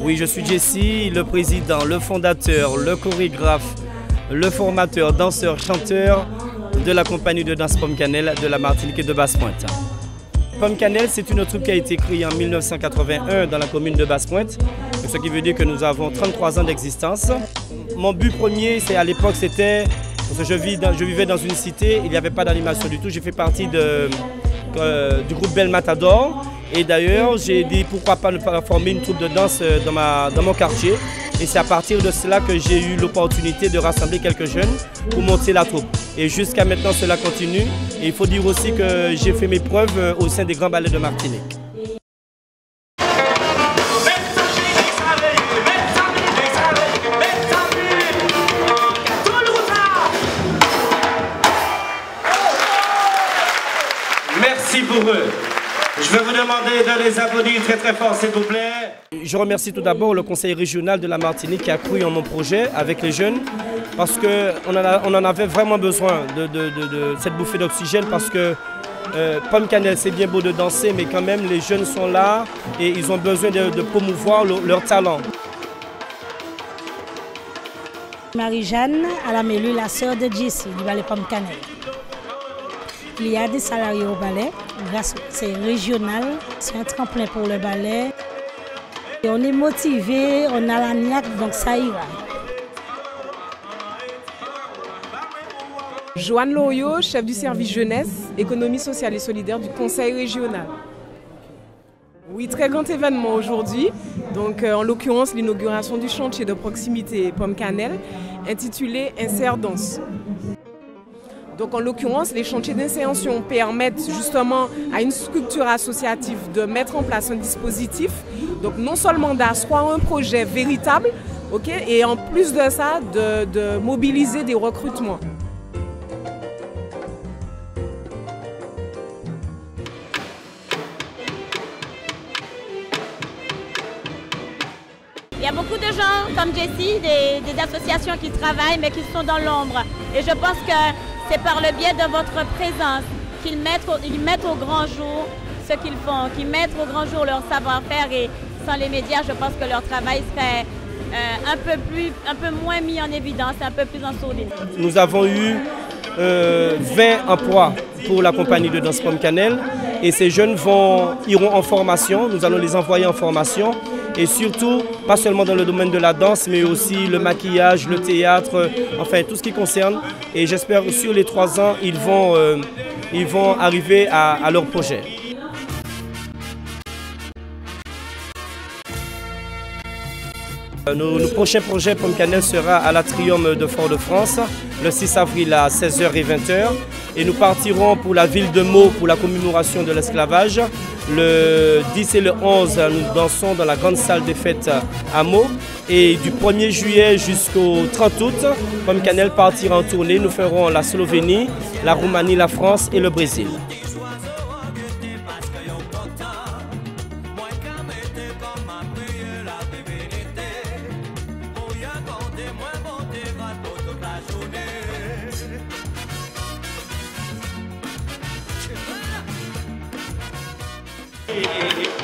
Oui, je suis Jesse, le président, le fondateur, le chorégraphe, le formateur, danseur, chanteur de la compagnie de danse Pomme Cannelle de la Martinique et de Basse-Pointe. Pomme Cannelle, c'est une troupe qui a été créée en 1981 dans la commune de Basse-Pointe, ce qui veut dire que nous avons 33 ans d'existence. Mon but premier, c'est à l'époque, c'était, parce que je vivais dans une cité, il n'y avait pas d'animation du tout, j'ai fait partie du groupe Bel Matador. Et d'ailleurs, j'ai dit pourquoi pas ne pas former une troupe de danse dans mon quartier. Et c'est à partir de cela que j'ai eu l'opportunité de rassembler quelques jeunes pour monter la troupe. Et jusqu'à maintenant, cela continue. Et il faut dire aussi que j'ai fait mes preuves au sein des grands ballets de Martinique. Merci pour eux. Je vais vous demander de les applaudir très très fort, s'il vous plaît. Je remercie tout d'abord le conseil régional de la Martinique qui a cru en mon projet avec les jeunes parce qu'on en avait vraiment besoin de cette bouffée d'oxygène parce que Pomme Cannelle, c'est bien beau de danser, mais quand même les jeunes sont là et ils ont besoin de promouvoir leur talent. Marie-Jeanne Alamelu, la sœur de Jesse, du ballet Pomme Cannelle. Il y a des salariés au ballet, c'est régional, c'est un tremplin pour le ballet. Et on est motivé, on a la niaque, donc ça ira. Joanne Loriot, chef du service jeunesse, économie sociale et solidaire du conseil régional. Oui, très grand événement aujourd'hui, donc en l'occurrence l'inauguration du chantier de proximité Pomme Cannelle intitulé Insert Danse. Donc en l'occurrence, les chantiers d'insertion permettent justement à une structure associative de mettre en place un dispositif, donc non seulement d'asseoir un projet véritable, et en plus de ça, de mobiliser des recrutements. Il y a beaucoup de gens comme Jessie, des associations qui travaillent mais qui sont dans l'ombre. Et je pense que c'est par le biais de votre présence qu'ils mettent au grand jour ce qu'ils font, qu'ils mettent au grand jour leur savoir-faire et sans les médias, je pense que leur travail serait un peu moins mis en évidence, un peu plus en sourdine. Nous avons eu 20 emplois pour la compagnie de danse Pomme Cannelle et ces jeunes iront en formation, nous allons les envoyer en formation. Et surtout, pas seulement dans le domaine de la danse, mais aussi le maquillage, le théâtre, enfin tout ce qui concerne. Et j'espère que sur les 3 ans, ils vont arriver à leur projet. Nos prochains projets Pomme Cannelle sera à l'Atrium de Fort-de-France, le 6 avril à 16h et 20h. Et nous partirons pour la ville de Meaux pour la commémoration de l'esclavage. Le 10 et le 11, nous dansons dans la grande salle des fêtes à Meaux. Et du 1er juillet jusqu'au 30 août, Pomme Cannelle partira en tournée. Nous ferons la Slovénie, la Roumanie, la France et le Brésil. Et